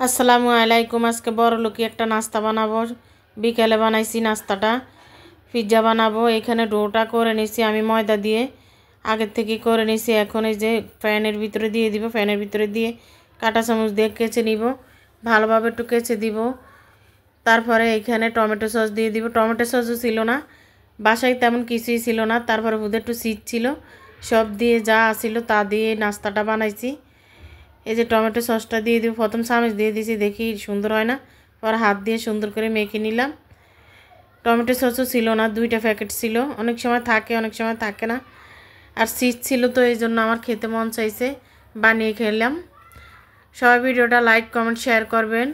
আসসালামু আলাইকুম। আজকে বড় লোকি একটা নাস্তা বানাবো। বিকেলে বানাইছি নাস্তাটা, পিৎজা বানাবো। এখানে ডোটা করে নিছি আমি ময়দা দিয়ে, আগের থেকে করে নিছি। এখন এই যে ফ্যানের ভিতরে দিয়ে দিব, ফ্যানের ভিতরে দিয়ে কাঁটা চামচ দিয়ে কেচে নিব, ভালোভাবে একটু কেচে দিব। তারপরে এখানে টমেটো সস দিয়ে দিব। টমেটো সসও ছিল না, বাসায় তেমন কিছুই ছিল না। তারপরে ওদের একটু শীত ছিল, সব দিয়ে যা আসিল তা দিয়ে নাস্তাটা বানাইছি। এই যে টমেটো সসটা দিয়ে দিব, প্রথম চামচ দিয়ে দিয়েছি, দেখি সুন্দর হয় না, পরে হাত দিয়ে সুন্দর করে মেখে নিলাম। টমেটো সসও ছিল না, 2টা প্যাকেট ছিল। অনেক সময় থাকে, অনেক সময় থাকে না। আর শীত ছিল তো এই জন্য আমার খেতে মন চাইছে, বানিয়ে খেলাম। সবাই ভিডিওটা লাইক কমেন্ট শেয়ার করবেন।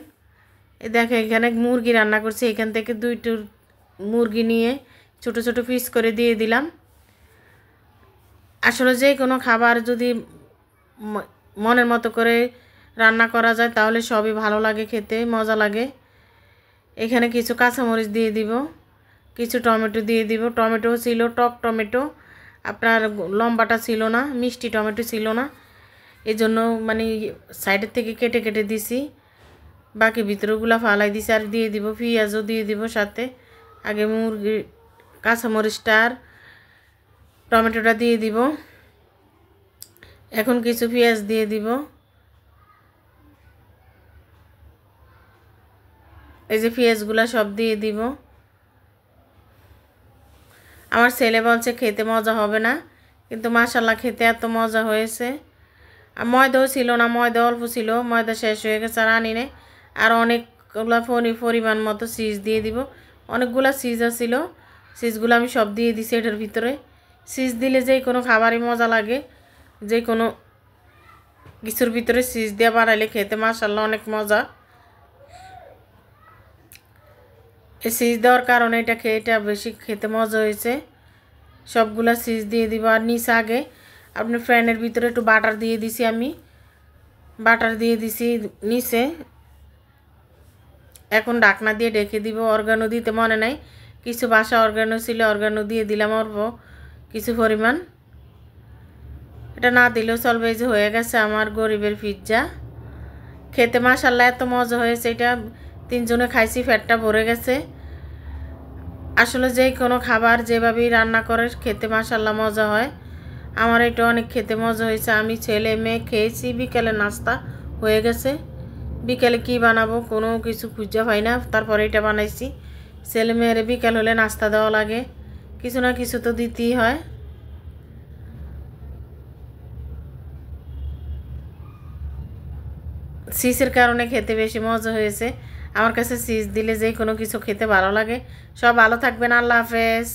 দেখো এখানে মুরগি রান্না করছি, এখান থেকে 2টো মুরগি নিয়ে ছোট ছোট পিস করে দিয়ে দিলাম। আসলে যে কোনো খাবার যদি মনের মতো করে রান্না করা যায় তাহলে সবই ভালো লাগে, খেতে মজা লাগে। এখানে কিছু কাঁচামরিচ দিয়ে দিব, কিছু টমেটো দিয়ে দিব। টমেটো ছিল টক টমেটো, আপনার লম্বাটা ছিল না, মিষ্টি টমেটো ছিল না, এই জন্য মানে সাইডের থেকে কেটে কেটে দিছি। বাকি ভিতরগুলো ফালাই দিছি। আর দিয়ে দিব পেঁয়াজও দিয়ে দিব সাথে। আগে মুরগি কাঁচামরিচটা আর টমেটোটা দিয়ে দিব। এখন কিছু পেঁয়াজ দিয়ে দিব। এই যে পেঁয়াজগুলো সব দিয়ে দিব। আমার ছেলে বলছে খেতে মজা হবে না, কিন্তু মাশাআল্লাহ খেতে এত মজা হয়েছে। আর ময়দাও ছিল না, ময়দা অল্প ছিল, ময়দা শেষ হয়ে গেছে আর আনি নেই। আর অনেকগুলো পরিমাণ মতো চিজ দিয়ে দিব। অনেকগুলো চিজ ছিল, চিজগুলো আমি সব দিয়ে দিছি এটার ভিতরে। চিজ দিলে যে কোনো খাবারই মজা লাগে, যে কোনো কিছুর ভিতরে চিজ দিয়ে বানাইলে খেতে মাশাআল্লাহ অনেক মজা। এই চিজ দেওয়ার কারণে এটা বেশি খেতে মজা হয়েছে। সবগুলা চিজ দিয়ে দিব। আর নিচে আগে আপনি ফ্যানের ভিতরে একটু বাটার দিয়ে দিছি, আমি বাটার দিয়ে দিছি নিচে। এখন ঢাকনা দিয়ে ঢেকে দিব। অর্গানো দিতে মনে নাই, কিছু বাসা অর্গানো ছিল, অর্গানো দিয়ে দিলাম অল্প কিছু পরিমাণ। এটা না দিলেও চলবে। যে হয়ে গেছে আমার গরিবের পিৎজা। খেতে মাশাআল্লাহ এত মজা হয়েছে, এটা 3 জনে খাইছি, পেটটা ভরে গেছে। আসলে যে কোনো খাবার যেভাবেই রান্না করে খেতে মাশাআল্লাহ মজা হয়। আমার এটা অনেক খেতে মজা হয়েছে। আমি ছেলে মেয়ে খেয়েছি, বিকেলে নাস্তা হয়ে গেছে। বিকেলে কি বানাবো কোনো কিছু খুঁজে পাই না, তারপরে এটা বানাইছি। ছেলে মেয়েরে বিকেল হলে নাস্তা দেওয়া লাগে, কিছু না কিছু তো দিতেই হয়। চিজের কারণে খেতে বেশি মজা হয়েছে। আমার কাছে চিজ দিলে যে কোনো কিছু খেতে ভালো লাগে। সব ভালো থাকবেন, আল্লাহ হাফেজ।